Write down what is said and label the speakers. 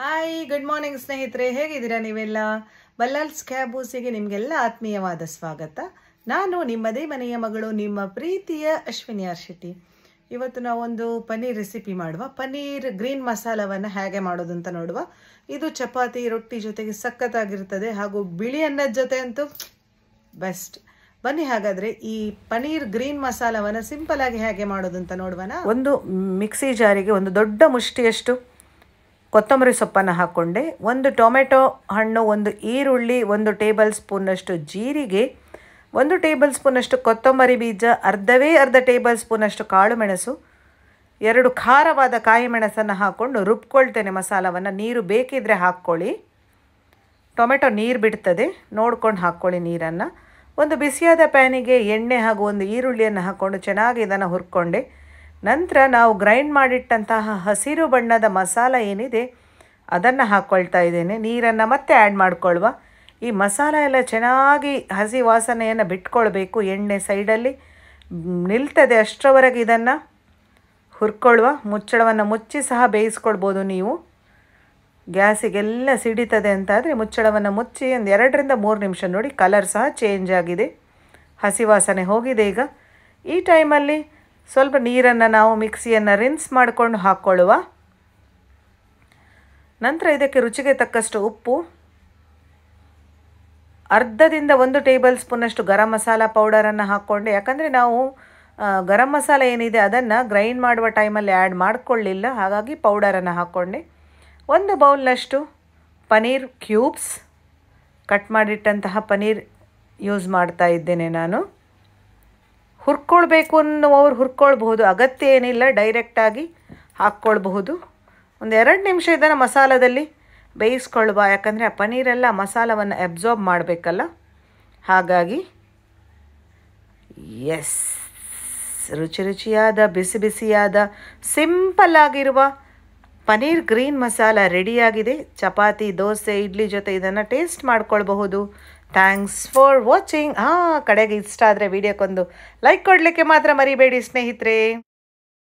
Speaker 1: Hi good morning ಸ್ನೇಹಿತರೆ, ಹೇಗಿದ್ದೀರಾ ನೀವೆಲ್ಲ? ಬಲ್ಲಾಲ್ಸ್ ಕ್ಯಾಬೂಸಿಗೆ ನಿಮಗೆಲ್ಲ ಆತ್ಮೀಯವಾದ ಸ್ವಾಗತ. ನಾನು ನಿಮ್ಮದೇ ಮನೆಯ ಮಗಳು, ನಿಮ್ಮ ಪ್ರೀತಿಯ ಅಶ್ವಿನಿ ಆರ್ ಶೆಟ್ಟಿ. ಇವತ್ತು ನಾವೊಂದು ಪನ್ನೀರ್ ರೆಸಿಪಿ ಮಾಡುವ. ಪನ್ನೀರ್ ಗ್ರೀನ್ ಮಸಾಲವನ್ನು ಹೇಗೆ ಮಾಡೋದು ಅಂತ ನೋಡುವ. ಇದು ಚಪಾತಿ ರೊಟ್ಟಿ ಜೊತೆಗೆ ಸಖತ್ತಾಗಿರ್ತದೆ, ಹಾಗೂ ಬಿಳಿ ಅನ್ನದ ಜೊತೆ ಅಂತೂ ಬೆಸ್ಟ್. ಬನ್ನಿ ಹಾಗಾದ್ರೆ ಈ ಪನ್ನೀರ್ ಗ್ರೀನ್ ಮಸಾಲವನ್ನು ಸಿಂಪಲ್ ಆಗಿ ಹೇಗೆ ಮಾಡೋದು ಅಂತ ನೋಡುವನ. ಒಂದು ಮಿಕ್ಸಿ ಜಾರಿಗೆ ಒಂದು ದೊಡ್ಡ ಮುಷ್ಟಿಯಷ್ಟು ಕೊತ್ತಂಬರಿ ಸೊಪ್ಪನ್ನು ಹಾಕ್ಕೊಂಡೆ, ಒಂದು ಟೊಮೆಟೊ ಹಣ್ಣು, ಒಂದು ಈರುಳ್ಳಿ, ಒಂದು ಟೇಬಲ್ ಸ್ಪೂನಷ್ಟು ಜೀರಿಗೆ, ಒಂದು ಟೇಬಲ್ ಸ್ಪೂನಷ್ಟು ಕೊತ್ತಂಬರಿ ಬೀಜ, ಅರ್ಧ ಟೇಬಲ್ ಸ್ಪೂನಷ್ಟು ಕಾಳು ಮೆಣಸು, 2 ಖಾರವಾದ ಕಾಯಿ ಮೆಣಸನ್ನು ಹಾಕ್ಕೊಂಡು ರುಬ್ಕೊಳ್ತೇನೆ ಮಸಾಲವನ್ನು. ನೀರು ಬೇಕಿದ್ದರೆ ಹಾಕ್ಕೊಳ್ಳಿ, ಟೊಮೆಟೊ ನೀರು ಬಿಡ್ತದೆ, ನೋಡ್ಕೊಂಡು ಹಾಕ್ಕೊಳ್ಳಿ ನೀರನ್ನು. ಒಂದು ಬಿಸಿಯಾದ ಪ್ಯಾನಿಗೆ ಎಣ್ಣೆ ಹಾಗೂ ಒಂದು ಈರುಳ್ಳಿಯನ್ನು ಹಾಕ್ಕೊಂಡು ಚೆನ್ನಾಗಿ ಇದನ್ನು ಹುರ್ಕೊಂಡೆ. ನಂತರ ನಾವು ಗ್ರೈಂಡ್ ಮಾಡಿಟ್ಟಂತಹ ಹಸಿರು ಬಣ್ಣದ ಮಸಾಲ ಏನಿದೆ ಅದನ್ನು ಹಾಕ್ಕೊಳ್ತಾ ಇದ್ದೇನೆ. ನೀರನ್ನು ಮತ್ತೆ ಆ್ಯಡ್ ಮಾಡ್ಕೊಳ್ವ. ಈ ಮಸಾಲ ಎಲ್ಲ ಚೆನ್ನಾಗಿ ಹಸಿ ವಾಸನೆಯನ್ನು ಬಿಟ್ಕೊಳ್ಬೇಕು, ಎಣ್ಣೆ ಸೈಡಲ್ಲಿ ನಿಲ್ತದೆ ಅಷ್ಟರವರೆಗೆ ಇದನ್ನು ಹುರ್ಕೊಳ್ವ. ಮುಚ್ಚಳವನ್ನು ಮುಚ್ಚಿ ಸಹ ಬೇಯಿಸ್ಕೊಳ್ಬೋದು ನೀವು. ಗ್ಯಾಸಿಗೆಲ್ಲ ಸಿಡಿತದೆ ಅಂತಾದರೆ ಮುಚ್ಚಳವನ್ನು ಮುಚ್ಚಿ ಒಂದು 2 ರಿಂದ 3 ನಿಮಿಷ. ನೋಡಿ, ಕಲರ್ ಸಹ ಚೇಂಜ್ ಆಗಿದೆ, ಹಸಿ ವಾಸನೆ ಹೋಗಿದೆ. ಈಗ ಈ ಟೈಮಲ್ಲಿ ಸ್ವಲ್ಪ ನೀರನ್ನು ನಾವು ಮಿಕ್ಸಿಯನ್ನು ರಿನ್ಸ್ ಮಾಡಿಕೊಂಡು ಹಾಕ್ಕೊಳ್ಳುವ. ನಂತರ ಇದಕ್ಕೆ ರುಚಿಗೆ ತಕ್ಕಷ್ಟು ಉಪ್ಪು, ಅರ್ಧದಿಂದ 1 ಟೇಬಲ್ ಸ್ಪೂನಷ್ಟು ಗರಂ ಮಸಾಲ ಪೌಡರನ್ನು ಹಾಕ್ಕೊಂಡೆ. ಯಾಕಂದರೆ ನಾವು ಗರಂ ಮಸಾಲ ಏನಿದೆ ಅದನ್ನು ಗ್ರೈಂಡ್ ಮಾಡುವ ಟೈಮಲ್ಲಿ ಆ್ಯಡ್ ಮಾಡಿಕೊಳ್ಳಿಲ್ಲ, ಹಾಗಾಗಿ ಪೌಡರನ್ನು ಹಾಕ್ಕೊಂಡೆ. 1 ಬೌಲ್ನಷ್ಟು ಪನ್ನೀರ್ ಕ್ಯೂಬ್ಸ್, ಕಟ್ ಮಾಡಿಟ್ಟಂತಹ ಪನ್ನೀರ್ ಯೂಸ್ ಮಾಡ್ತಾ ಇದ್ದೇನೆ ನಾನು. ಹುರ್ಕೊಳ್ಬೇಕು ಅನ್ನೋರು ಹುರ್ಕೊಳ್ಬಹುದು, ಅಗತ್ಯ ಏನಿಲ್ಲ, ಡೈರೆಕ್ಟಾಗಿ ಹಾಕ್ಕೊಳ್ಬಹುದು. ಒಂದು 2 ನಿಮಿಷ ಇದನ್ನು ಮಸಾಲದಲ್ಲಿ ಬೇಯಿಸ್ಕೊಳ್ವ. ಯಾಕಂದರೆ ಆ ಪನ್ನೀರೆಲ್ಲ ಮಸಾಲವನ್ನು ಅಬ್ಸಾರ್ಬ್ ಮಾಡಬೇಕಲ್ಲ, ಹಾಗಾಗಿ. ಎಸ್, ರುಚಿಯಾದ ಬಿಸಿ ಬಿಸಿಯಾದ ಸಿಂಪಲ್ ಆಗಿರುವ ಪನ್ನೀರ್ ಗ್ರೀನ್ ಮಸಾಲ ರೆಡಿಯಾಗಿದೆ. ಚಪಾತಿ, ದೋಸೆ, ಇಡ್ಲಿ ಜೊತೆ ಇದನ್ನು ಟೇಸ್ಟ್ ಮಾಡ್ಕೊಳ್ಬಹುದು. Thanks for watching. ಕಡೆಗೆ ಇಷ್ಟ ಆದರೆ ವಿಡಿಯೋಕ್ಕೊಂದು ಲೈಕ್ ಕೊಡಲಿಕ್ಕೆ ಮಾತ್ರ ಮರಿಬೇಡಿ ಸ್ನೇಹಿತರೆ.